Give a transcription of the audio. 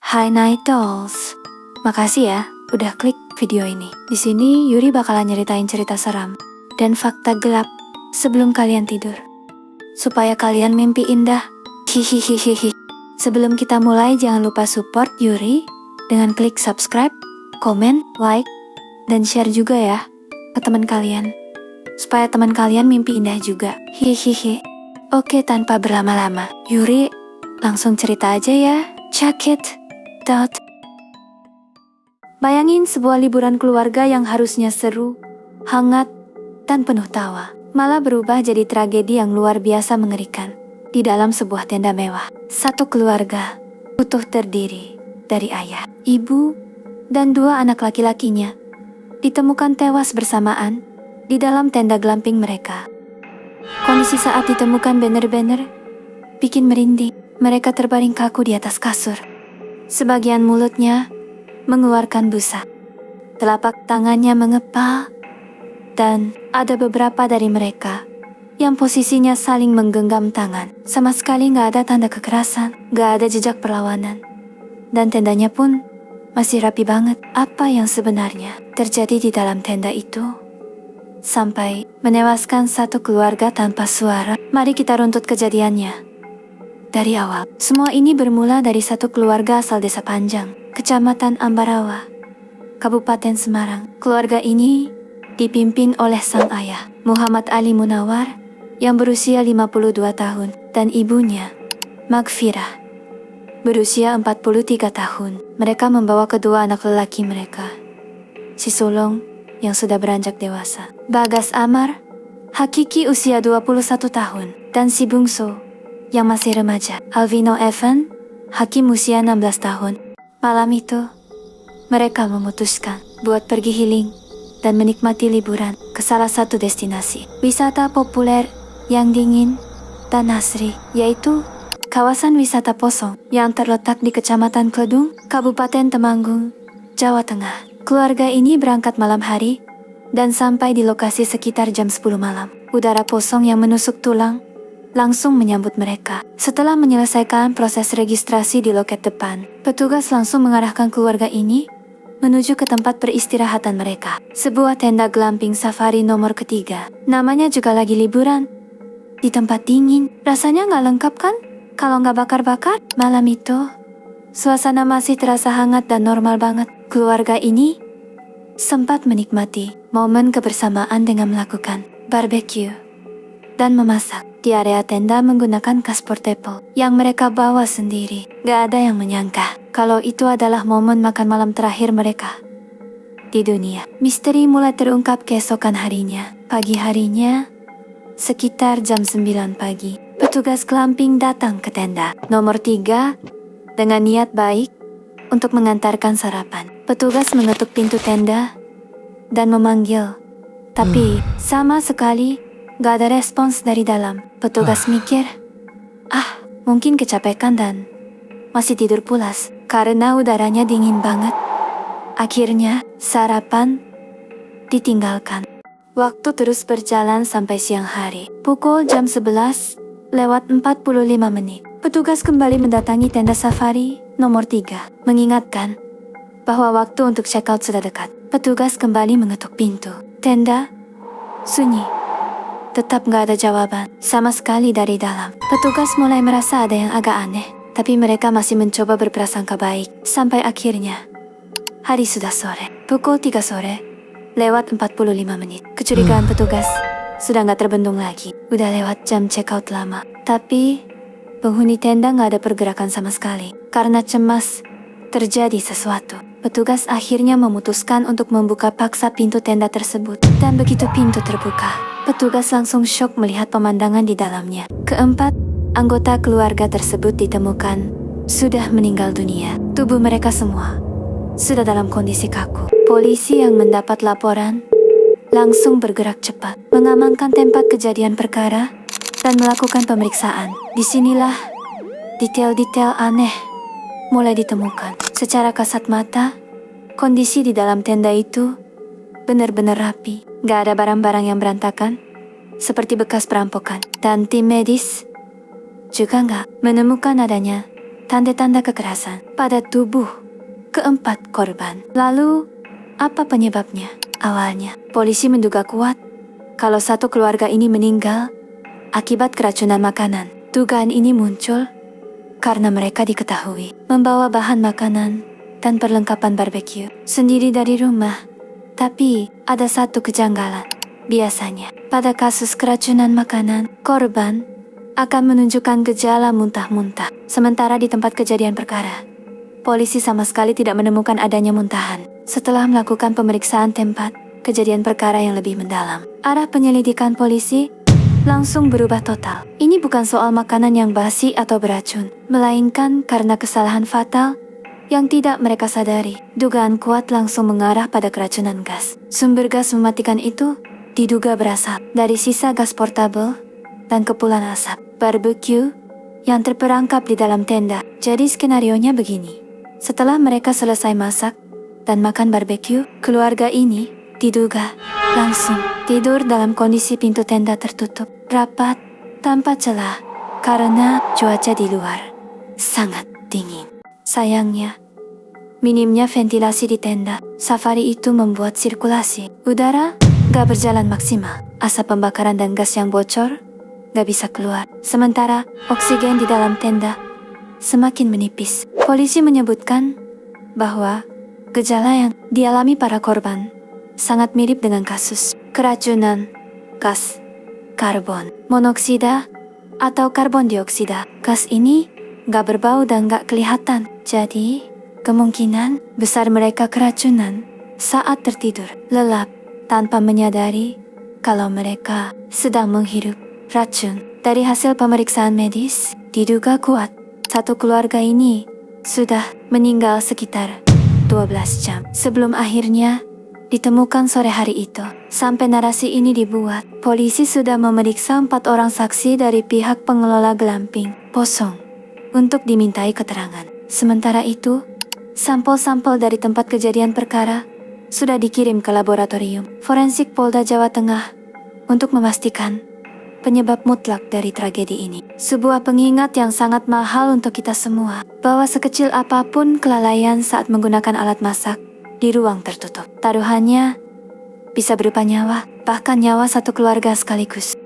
Hai Night Dolls, makasih ya udah klik video ini. Di sini Yuri bakalan nyeritain cerita seram dan fakta gelap sebelum kalian tidur, supaya kalian mimpi indah. Hihihihihi. Sebelum kita mulai, jangan lupa support Yuri dengan klik subscribe, komen, like, dan share juga ya ke teman kalian, supaya teman kalian mimpi indah juga. Hihihi. Oke, tanpa berlama-lama, Yuri langsung cerita aja ya. Check it out. Bayangin sebuah liburan keluarga yang harusnya seru, hangat, dan penuh tawa, malah berubah jadi tragedi yang luar biasa mengerikan. Di dalam sebuah tenda mewah, satu keluarga utuh terdiri dari ayah, ibu, dan dua anak laki-lakinya ditemukan tewas bersamaan di dalam tenda glamping mereka. Kondisi saat ditemukan bener-bener bikin merinding. Mereka terbaring kaku di atas kasur. Sebagian mulutnya mengeluarkan busa, telapak tangannya mengepal, dan ada beberapa dari mereka yang posisinya saling menggenggam tangan. Sama sekali gak ada tanda kekerasan, gak ada jejak perlawanan, dan tendanya pun masih rapi banget. Apa yang sebenarnya terjadi di dalam tenda itu sampai menewaskan satu keluarga tanpa suara? Mari kita runtut kejadiannya dari awal. Semua ini bermula dari satu keluarga asal Desa Panjang, Kecamatan Ambarawa, Kabupaten Semarang. Keluarga ini dipimpin oleh sang ayah, Muhammad Ali Munawar, yang berusia 52 tahun, dan ibunya, Magfirah, berusia 43 tahun. Mereka membawa kedua anak lelaki mereka, si sulung yang sudah beranjak dewasa, Bagas Amar, Hakiki usia 21 tahun, dan si bungsu yang masih remaja, Alvino Evan, Hakim usia 16 tahun. Malam itu, mereka memutuskan buat pergi healing dan menikmati liburan ke salah satu destinasi wisata populer yang dingin dan asri, yaitu kawasan wisata Posong yang terletak di Kecamatan Kledung, Kabupaten Temanggung, Jawa Tengah. Keluarga ini berangkat malam hari dan sampai di lokasi sekitar jam 10 malam. Udara Posong yang menusuk tulang langsung menyambut mereka. Setelah menyelesaikan proses registrasi di loket depan, petugas langsung mengarahkan keluarga ini menuju ke tempat peristirahatan mereka, sebuah tenda glamping safari nomor ketiga. Namanya juga lagi liburan di tempat dingin. Rasanya nggak lengkap kan kalau nggak bakar-bakar? Malam itu, suasana masih terasa hangat dan normal banget. Keluarga ini sempat menikmati momen kebersamaan dengan melakukan barbecue dan memasak di area tenda menggunakan gas portable yang mereka bawa sendiri. Gak ada yang menyangka kalau itu adalah momen makan malam terakhir mereka di dunia. Misteri mulai terungkap keesokan harinya. Pagi harinya, sekitar jam 9 pagi, petugas glamping datang ke tenda nomor 3 dengan niat baik untuk mengantarkan sarapan. Petugas mengetuk pintu tenda dan memanggil, tapi sama sekali gak ada respons dari dalam. Petugas mikir, mungkin kecapekan dan masih tidur pulas karena udaranya dingin banget. Akhirnya, sarapan ditinggalkan. Waktu terus berjalan sampai siang hari. Pukul jam 11 lewat 45 menit. Petugas kembali mendatangi tenda safari nomor 3, mengingatkan bahwa waktu untuk check out sudah dekat. Petugas kembali mengetuk pintu. Tenda sunyi. Tetap gak ada jawaban sama sekali dari dalam. Petugas mulai merasa ada yang agak aneh, tapi mereka masih mencoba berprasangka baik. Sampai akhirnya, hari sudah sore. Pukul 3 sore, lewat 45 menit. Kecurigaan petugas sudah gak terbendung lagi. Udah lewat jam check out lama. Tapi, penghuni tenda gak ada pergerakan sama sekali. Karena cemas terjadi sesuatu, petugas akhirnya memutuskan untuk membuka paksa pintu tenda tersebut. Dan begitu pintu terbuka, petugas langsung syok melihat pemandangan di dalamnya. Keempat anggota keluarga tersebut ditemukan sudah meninggal dunia. Tubuh mereka semua sudah dalam kondisi kaku. Polisi yang mendapat laporan langsung bergerak cepat, mengamankan tempat kejadian perkara dan melakukan pemeriksaan. Disinilah detail-detail aneh mulai ditemukan. Secara kasat mata, kondisi di dalam tenda itu benar-benar rapi. Gak ada barang-barang yang berantakan, seperti bekas perampokan. Dan tim medis juga gak menemukan adanya tanda-tanda kekerasan pada tubuh keempat korban. Lalu, apa penyebabnya? Awalnya, polisi menduga kuat kalau satu keluarga ini meninggal akibat keracunan makanan. Dugaan ini muncul karena mereka diketahui membawa bahan makanan dan perlengkapan barbeque sendiri dari rumah. Tapi, ada satu kejanggalan. Biasanya, pada kasus keracunan makanan, korban akan menunjukkan gejala muntah-muntah. Sementara di tempat kejadian perkara, polisi sama sekali tidak menemukan adanya muntahan. Setelah melakukan pemeriksaan tempat kejadian perkara yang lebih mendalam, arah penyelidikan polisi langsung berubah total. Ini bukan soal makanan yang basi atau beracun, melainkan karena kesalahan fatal yang tidak mereka sadari. Dugaan kuat langsung mengarah pada keracunan gas. Sumber gas mematikan itu diduga berasal dari sisa gas portabel dan kepulan asap barbeque yang terperangkap di dalam tenda. Jadi skenarionya begini. Setelah mereka selesai masak dan makan barbeque, keluarga ini diduga langsung tidur dalam kondisi pintu tenda tertutup rapat tanpa celah karena cuaca di luar sangat dingin. Sayangnya, minimnya ventilasi di tenda safari itu membuat sirkulasi udara gak berjalan maksimal. Asap pembakaran dan gas yang bocor gak bisa keluar. Sementara oksigen di dalam tenda semakin menipis. Polisi menyebutkan bahwa gejala yang dialami para korban sangat mirip dengan kasus keracunan gas karbon monoksida atau karbon dioksida. Gas ini gak berbau dan gak kelihatan. Jadi, kemungkinan besar mereka keracunan saat tertidur lelap tanpa menyadari kalau mereka sedang menghirup racun. Dari hasil pemeriksaan medis, diduga kuat satu keluarga ini sudah meninggal sekitar 12 jam sebelum akhirnya ditemukan sore hari itu. Sampai narasi ini dibuat, polisi sudah memeriksa 4 orang saksi dari pihak pengelola glamping Posong untuk dimintai keterangan. Sementara itu, sampel-sampel dari tempat kejadian perkara sudah dikirim ke laboratorium forensik Polda Jawa Tengah untuk memastikan penyebab mutlak dari tragedi ini. Sebuah pengingat yang sangat mahal untuk kita semua, bahwa sekecil apapun kelalaian saat menggunakan alat masak di ruang tertutup, taruhannya bisa berupa nyawa, bahkan nyawa satu keluarga sekaligus.